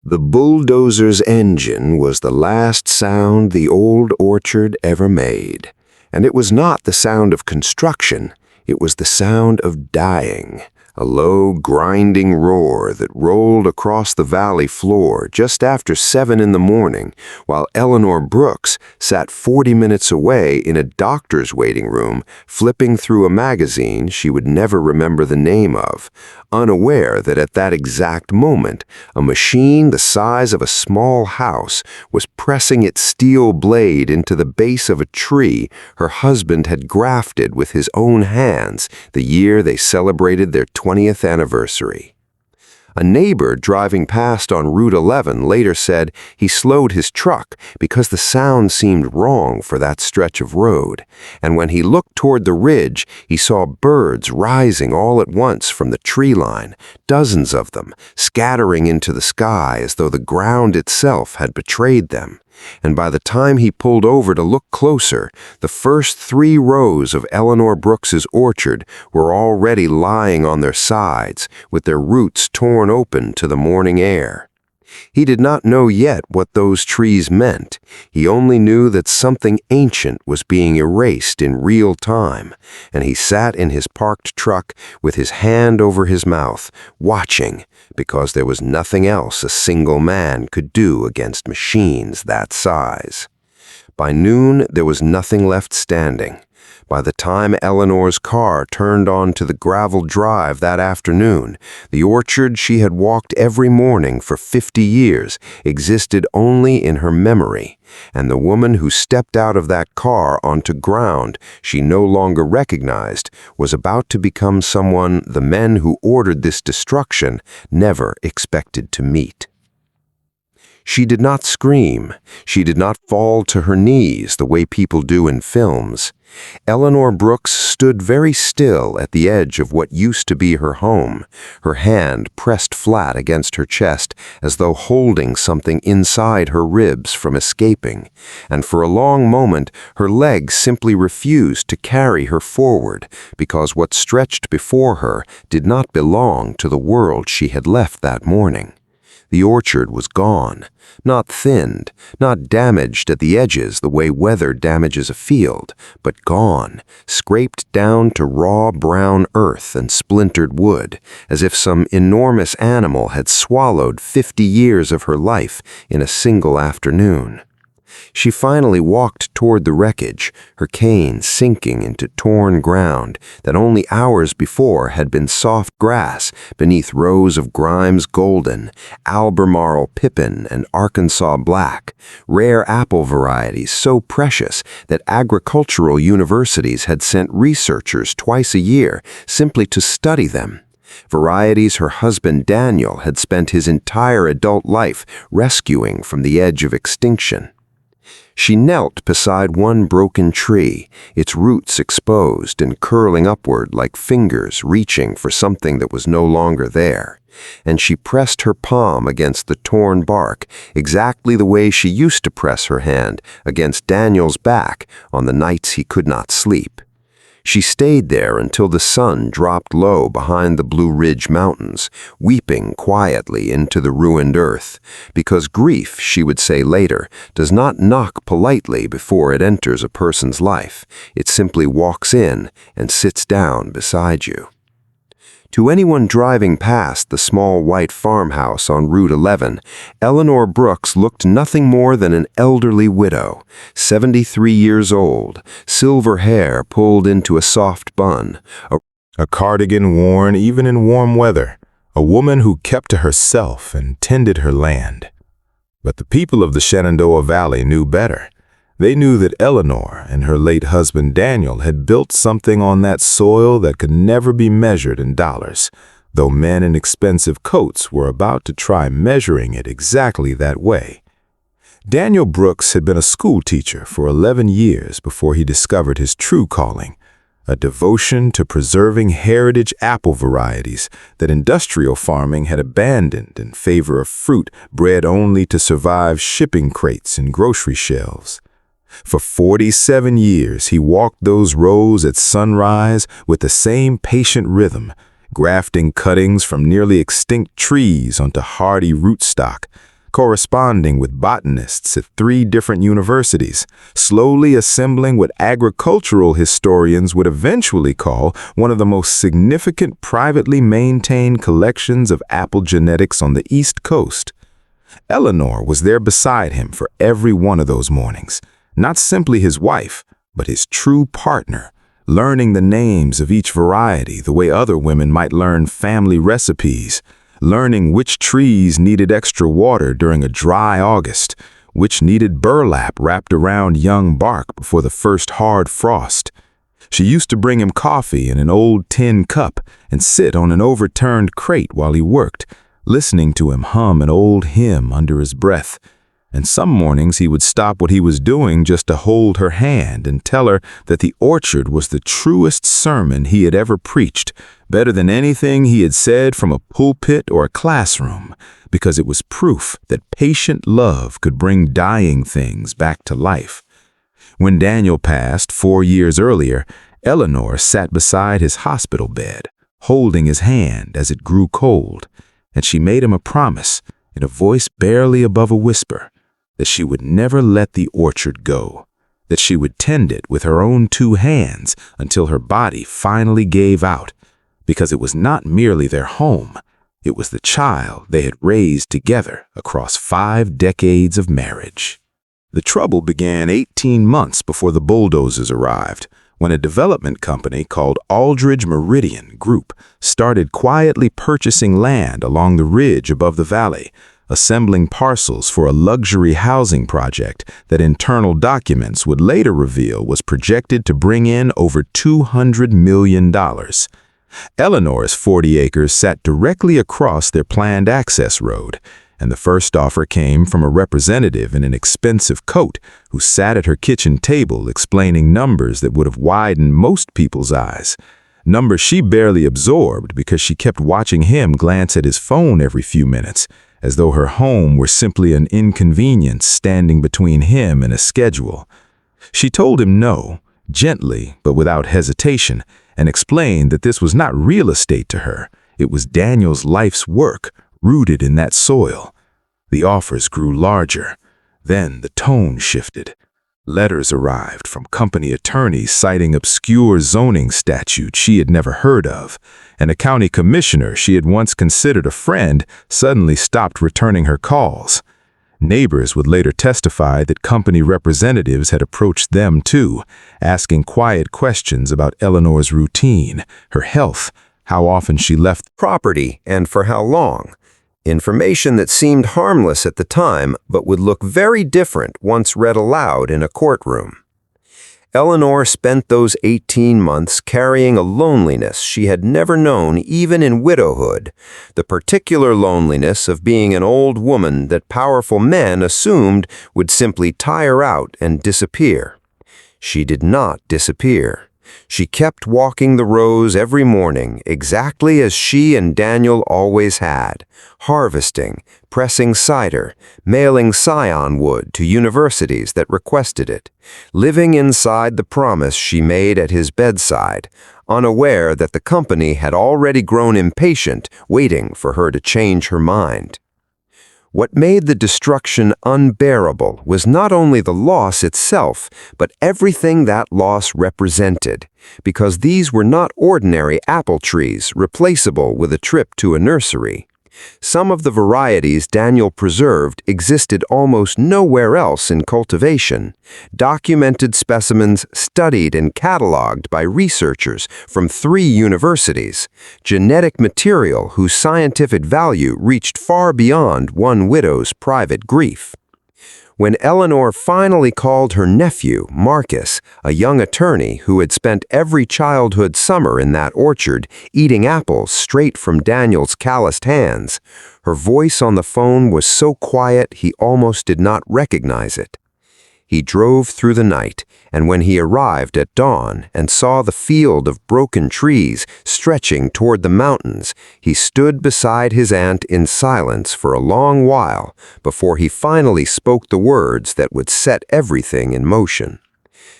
The bulldozer's engine was the last sound the old orchard ever made. And it was not the sound of construction, it was the sound of dying. A low, grinding roar that rolled across the valley floor just after 7 in the morning, while Eleanor Brooks sat 40 minutes away in a doctor's waiting room, flipping through a magazine she would never remember the name of, unaware that at that exact moment, a machine the size of a small house was pressing its steel blade into the base of a tree her husband had grafted with his own hands the year they celebrated their 20th anniversary. A neighbor driving past on Route 11 later said he slowed his truck because the sound seemed wrong for that stretch of road, and when he looked toward the ridge, he saw birds rising all at once from the tree line, dozens of them, scattering into the sky as though the ground itself had betrayed them. And by the time he pulled over to look closer, the first 3 rows of Eleanor Brooks's orchard were already lying on their sides, with their roots torn open to the morning air. He did not know yet what those trees meant. He only knew that something ancient was being erased in real time, and he sat in his parked truck with his hand over his mouth, watching, because there was nothing else a single man could do against machines that size. By noon, there was nothing left standing. By the time Eleanor's car turned onto the gravel drive that afternoon, the orchard she had walked every morning for 50 years existed only in her memory, and the woman who stepped out of that car onto ground she no longer recognized was about to become someone the men who ordered this destruction never expected to meet. She did not scream. She did not fall to her knees the way people do in films. Eleanor Brooks stood very still at the edge of what used to be her home, her hand pressed flat against her chest as though holding something inside her ribs from escaping, and for a long moment her legs simply refused to carry her forward because what stretched before her did not belong to the world she had left that morning. The orchard was gone, not thinned, not damaged at the edges the way weather damages a field, but gone, scraped down to raw brown earth and splintered wood, as if some enormous animal had swallowed 50 years of her life in a single afternoon. She finally walked toward the wreckage, her cane sinking into torn ground that only hours before had been soft grass beneath rows of Grimes Golden, Albemarle Pippin, and Arkansas Black, rare apple varieties so precious that agricultural universities had sent researchers twice a year simply to study them. Varieties her husband Daniel had spent his entire adult life rescuing from the edge of extinction. She knelt beside one broken tree, its roots exposed and curling upward like fingers reaching for something that was no longer there, and she pressed her palm against the torn bark exactly the way she used to press her hand against Daniel's back on the nights he could not sleep. She stayed there until the sun dropped low behind the Blue Ridge Mountains, weeping quietly into the ruined earth, because grief, she would say later, does not knock politely before it enters a person's life. It simply walks in and sits down beside you. To anyone driving past the small white farmhouse on Route 11, Eleanor Brooks looked nothing more than an elderly widow, 73 years old, silver hair pulled into a soft bun, a cardigan worn even in warm weather, a woman who kept to herself and tended her land. But the people of the Shenandoah Valley knew better. They knew that Eleanor and her late husband Daniel had built something on that soil that could never be measured in dollars, though men in expensive coats were about to try measuring it exactly that way. Daniel Brooks had been a school teacher for 11 years before he discovered his true calling, a devotion to preserving heritage apple varieties that industrial farming had abandoned in favor of fruit bred only to survive shipping crates and grocery shelves. For 47 years, he walked those rows at sunrise with the same patient rhythm, grafting cuttings from nearly extinct trees onto hardy rootstock, corresponding with botanists at 3 different universities, slowly assembling what agricultural historians would eventually call one of the most significant privately maintained collections of apple genetics on the East Coast. Eleanor was there beside him for every one of those mornings, not simply his wife, but his true partner, learning the names of each variety the way other women might learn family recipes, learning which trees needed extra water during a dry August, which needed burlap wrapped around young bark before the first hard frost. She used to bring him coffee in an old tin cup and sit on an overturned crate while he worked, listening to him hum an old hymn under his breath. And some mornings he would stop what he was doing just to hold her hand and tell her that the orchard was the truest sermon he had ever preached, better than anything he had said from a pulpit or a classroom, because it was proof that patient love could bring dying things back to life. When Daniel passed 4 years earlier, Eleanor sat beside his hospital bed, holding his hand as it grew cold, and she made him a promise, in a voice barely above a whisper, that she would never let the orchard go, that she would tend it with her own 2 hands until her body finally gave out, because it was not merely their home, it was the child they had raised together across 5 decades of marriage. The trouble began 18 months before the Bulldozers arrived, when a development company called Aldridge Meridian Group started quietly purchasing land along the ridge above the valley, assembling parcels for a luxury housing project that internal documents would later reveal was projected to bring in over $200 million. Eleanor's 40 acres sat directly across their planned access road, and the first offer came from a representative in an expensive coat who sat at her kitchen table explaining numbers that would have widened most people's eyes. Numbers she barely absorbed because she kept watching him glance at his phone every few minutes, as though her home were simply an inconvenience standing between him and a schedule. She told him no, gently but without hesitation, and explained that this was not real estate to her. It was Daniel's life's work, rooted in that soil. The offers grew larger. Then the tone shifted. Letters arrived from company attorneys citing obscure zoning statutes she had never heard of, and a county commissioner she had once considered a friend suddenly stopped returning her calls. Neighbors would later testify that company representatives had approached them too, asking quiet questions about Eleanor's routine, her health, how often she left property, and for how long. Information that seemed harmless at the time, but would look very different once read aloud in a courtroom. Eleanor spent those 18 months carrying a loneliness she had never known even in widowhood, the particular loneliness of being an old woman that powerful men assumed would simply tire out and disappear. She did not disappear. She kept walking the rows every morning exactly as she and Daniel always had, harvesting, pressing cider, mailing scion wood to universities that requested it, living inside the promise she made at his bedside, unaware that the company had already grown impatient, waiting for her to change her mind. What made the destruction unbearable was not only the loss itself, but everything that loss represented, because these were not ordinary apple trees replaceable with a trip to a nursery. Some of the varieties Daniel preserved existed almost nowhere else in cultivation, documented specimens studied and cataloged by researchers from 3 universities, genetic material whose scientific value reached far beyond one widow's private grief. When Eleanor finally called her nephew, Marcus, a young attorney who had spent every childhood summer in that orchard eating apples straight from Daniel's calloused hands, her voice on the phone was so quiet he almost did not recognize it. He drove through the night, and when he arrived at dawn and saw the field of broken trees stretching toward the mountains, he stood beside his aunt in silence for a long while before he finally spoke the words that would set everything in motion.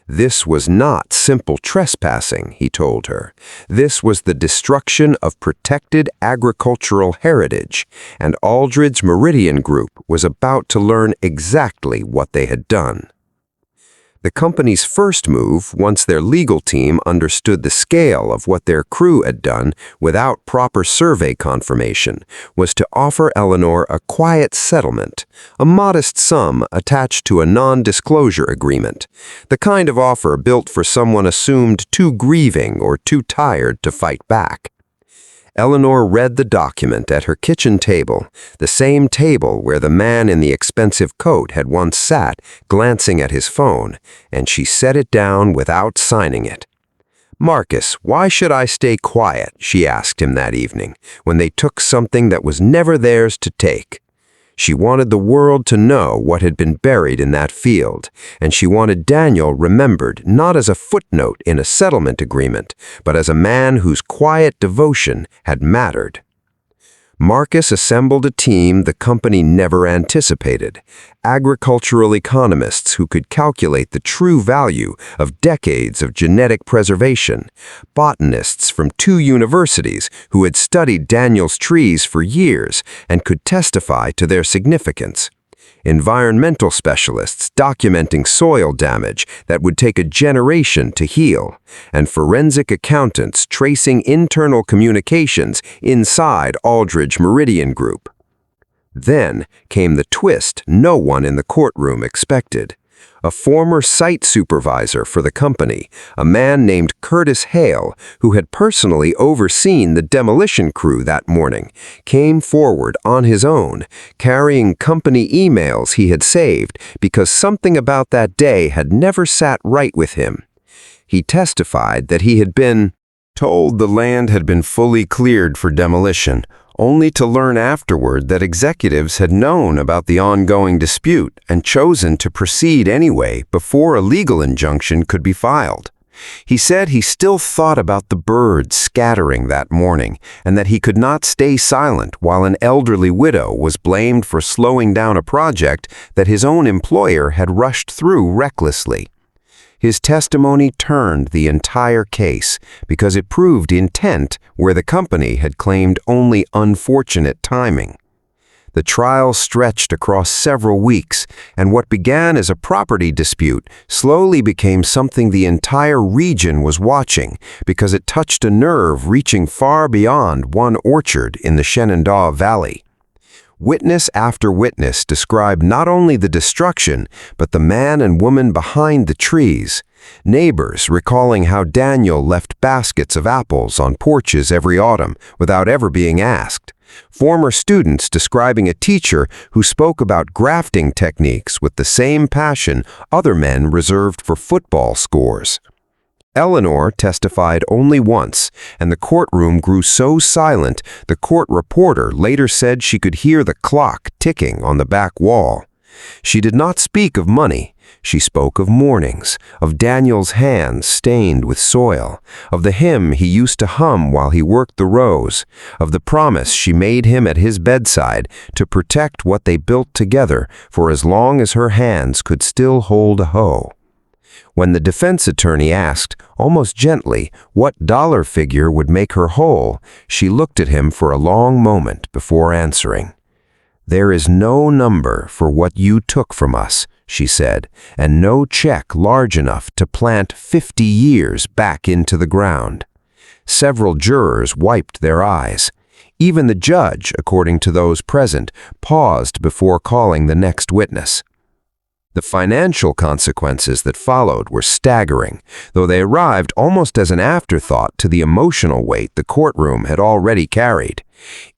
This was not simple trespassing, he told her. This was the destruction of protected agricultural heritage, and Aldridge Meridian Group was about to learn exactly what they had done. The company's first move, once their legal team understood the scale of what their crew had done without proper survey confirmation, was to offer Eleanor a quiet settlement, a modest sum attached to a non-disclosure agreement, the kind of offer built for someone assumed too grieving or too tired to fight back. Eleanor read the document at her kitchen table, the same table where the man in the expensive coat had once sat, glancing at his phone, and she set it down without signing it. "Marcus, why should I stay quiet?" she asked him that evening, when they took something that was never theirs to take. She wanted the world to know what had been buried in that field, and she wanted Daniel remembered not as a footnote in a settlement agreement, but as a man whose quiet devotion had mattered. Marcus assembled a team the company never anticipated, agricultural economists who could calculate the true value of decades of genetic preservation, botanists from 2 universities who had studied Daniel's trees for years and could testify to their significance, environmental specialists documenting soil damage that would take a generation to heal, and forensic accountants tracing internal communications inside Aldridge Meridian Group. Then came the twist no one in the courtroom expected. A former site supervisor for the company, a man named Curtis Hale, who had personally overseen the demolition crew that morning, came forward on his own, carrying company emails he had saved because something about that day had never sat right with him. He testified that he had been told the land had been fully cleared for demolition, only to learn afterward that executives had known about the ongoing dispute and chosen to proceed anyway before a legal injunction could be filed. He said he still thought about the birds scattering that morning and that he could not stay silent while an elderly widow was blamed for slowing down a project that his own employer had rushed through recklessly. His testimony turned the entire case because it proved intent where the company had claimed only unfortunate timing. The trial stretched across several weeks, and what began as a property dispute slowly became something the entire region was watching because it touched a nerve reaching far beyond one orchard in the Shenandoah Valley. Witness after witness described not only the destruction, but the man and woman behind the trees. Neighbors recalling how Daniel left baskets of apples on porches every autumn without ever being asked. Former students describing a teacher who spoke about grafting techniques with the same passion other men reserved for football scores. Eleanor testified only once, and the courtroom grew so silent the court reporter later said she could hear the clock ticking on the back wall. She did not speak of money. She spoke of mornings, of Daniel's hands stained with soil, of the hymn he used to hum while he worked the rows, of the promise she made him at his bedside to protect what they built together for as long as her hands could still hold a hoe. When the defense attorney asked, almost gently, what dollar figure would make her whole, she looked at him for a long moment before answering. "There is no number for what you took from us," she said, "and no check large enough to plant 50 years back into the ground." Several jurors wiped their eyes. Even the judge, according to those present, paused before calling the next witness. The financial consequences that followed were staggering, though they arrived almost as an afterthought to the emotional weight the courtroom had already carried.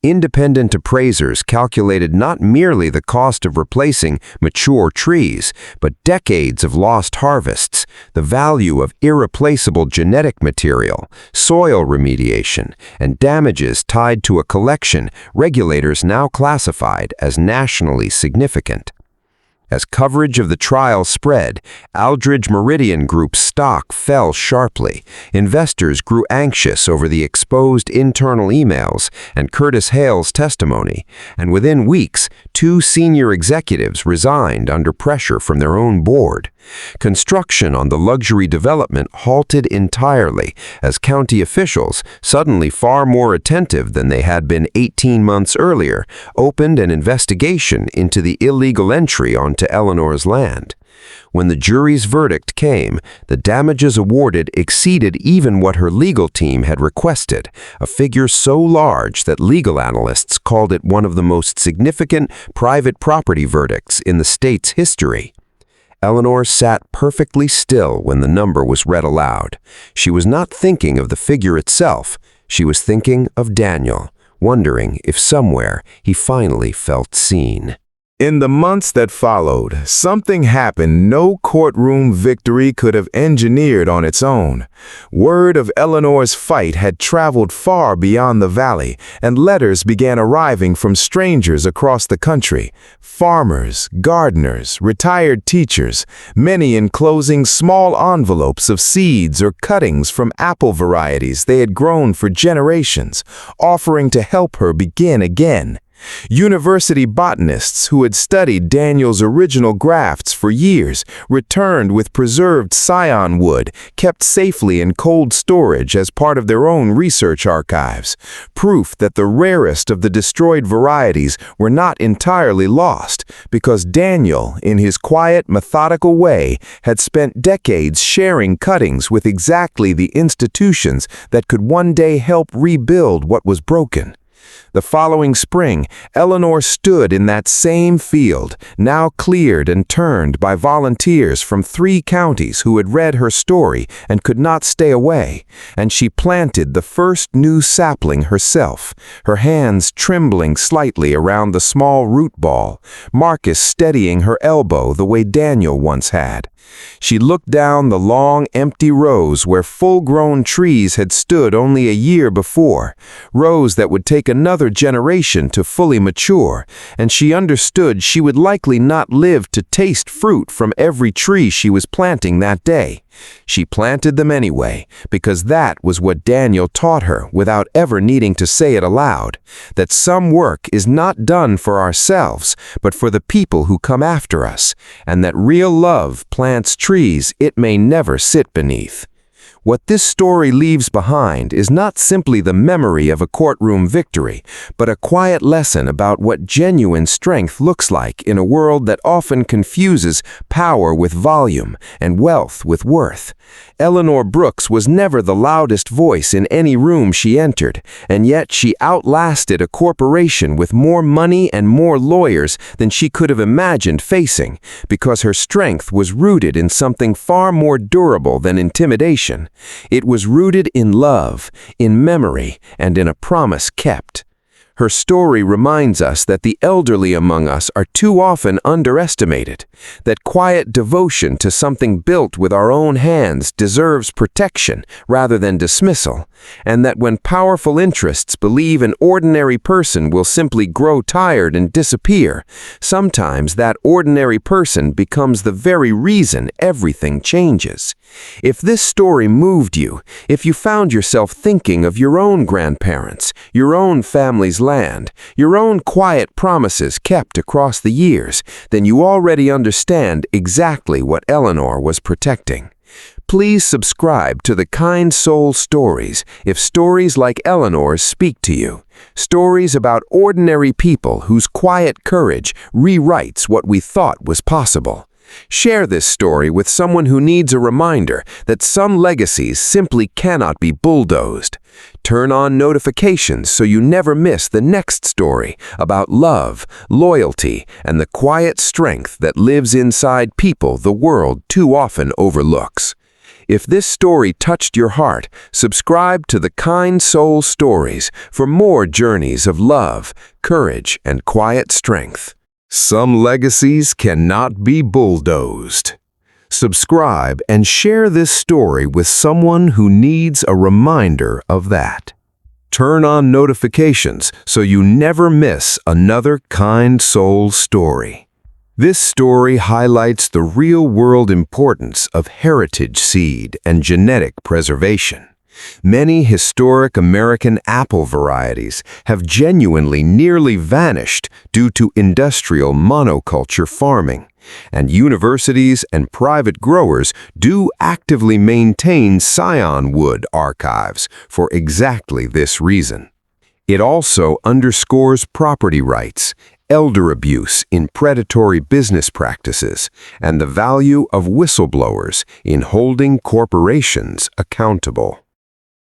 Independent appraisers calculated not merely the cost of replacing mature trees, but decades of lost harvests, the value of irreplaceable genetic material, soil remediation, and damages tied to a collection regulators now classified as nationally significant. As coverage of the trial spread, Aldridge Meridian Group's stock fell sharply. Investors grew anxious over the exposed internal emails and Curtis Hale's testimony, and within weeks, 2 senior executives resigned under pressure from their own board. Construction on the luxury development halted entirely as county officials, suddenly far more attentive than they had been 18 months earlier, opened an investigation into the illegal entry onto Eleanor's land. When the jury's verdict came, the damages awarded exceeded even what her legal team had requested, a figure so large that legal analysts called it one of the most significant private property verdicts in the state's history. Eleanor sat perfectly still when the number was read aloud. She was not thinking of the figure itself. She was thinking of Daniel, wondering if somewhere he finally felt seen. In the months that followed, something happened no courtroom victory could have engineered on its own. Word of Eleanor's fight had traveled far beyond the valley, and letters began arriving from strangers across the country. Farmers, gardeners, retired teachers, many enclosing small envelopes of seeds or cuttings from apple varieties they had grown for generations, offering to help her begin again. University botanists who had studied Daniel's original grafts for years returned with preserved scion wood kept safely in cold storage as part of their own research archives, proof that the rarest of the destroyed varieties were not entirely lost because Daniel, in his quiet, methodical way, had spent decades sharing cuttings with exactly the institutions that could one day help rebuild what was broken. The following spring, Eleanor stood in that same field, now cleared and turned by volunteers from 3 counties who had read her story and could not stay away, and she planted the first new sapling herself, her hands trembling slightly around the small root ball, Marcus steadying her elbow the way Daniel once had. She looked down the long, empty rows where full-grown trees had stood only a year before, rows that would take another generation to fully mature, and she understood she would likely not live to taste fruit from every tree she was planting that day. She planted them anyway, because that was what Daniel taught her without ever needing to say it aloud, that some work is not done for ourselves, but for the people who come after us, and that real love plants trees it may never sit beneath. What this story leaves behind is not simply the memory of a courtroom victory, but a quiet lesson about what genuine strength looks like in a world that often confuses power with volume and wealth with worth. Eleanor Brooks was never the loudest voice in any room she entered, and yet she outlasted a corporation with more money and more lawyers than she could have imagined facing, because her strength was rooted in something far more durable than intimidation. It was rooted in love, in memory, and in a promise kept. Her story reminds us that the elderly among us are too often underestimated, that quiet devotion to something built with our own hands deserves protection rather than dismissal, and that when powerful interests believe an ordinary person will simply grow tired and disappear, sometimes that ordinary person becomes the very reason everything changes. If this story moved you, if you found yourself thinking of your own grandparents, your own family's land, your own quiet promises kept across the years, then you already understand exactly what Eleanor was protecting. Please subscribe to the Kind Soul Stories if stories like Eleanor's speak to you. Stories about ordinary people whose quiet courage rewrites what we thought was possible. Share this story with someone who needs a reminder that some legacies simply cannot be bulldozed. Turn on notifications so you never miss the next story about love, loyalty, and the quiet strength that lives inside people the world too often overlooks. If this story touched your heart, subscribe to the Kind Soul Stories for more journeys of love, courage, and quiet strength. Some legacies cannot be bulldozed. Subscribe and share this story with someone who needs a reminder of that. Turn on notifications so you never miss another Kind Soul story. This story highlights the real-world importance of heritage seed and genetic preservation. Many historic American apple varieties have genuinely nearly vanished due to industrial monoculture farming, and universities and private growers do actively maintain scion wood archives for exactly this reason. It also underscores property rights, elder abuse in predatory business practices, and the value of whistleblowers in holding corporations accountable.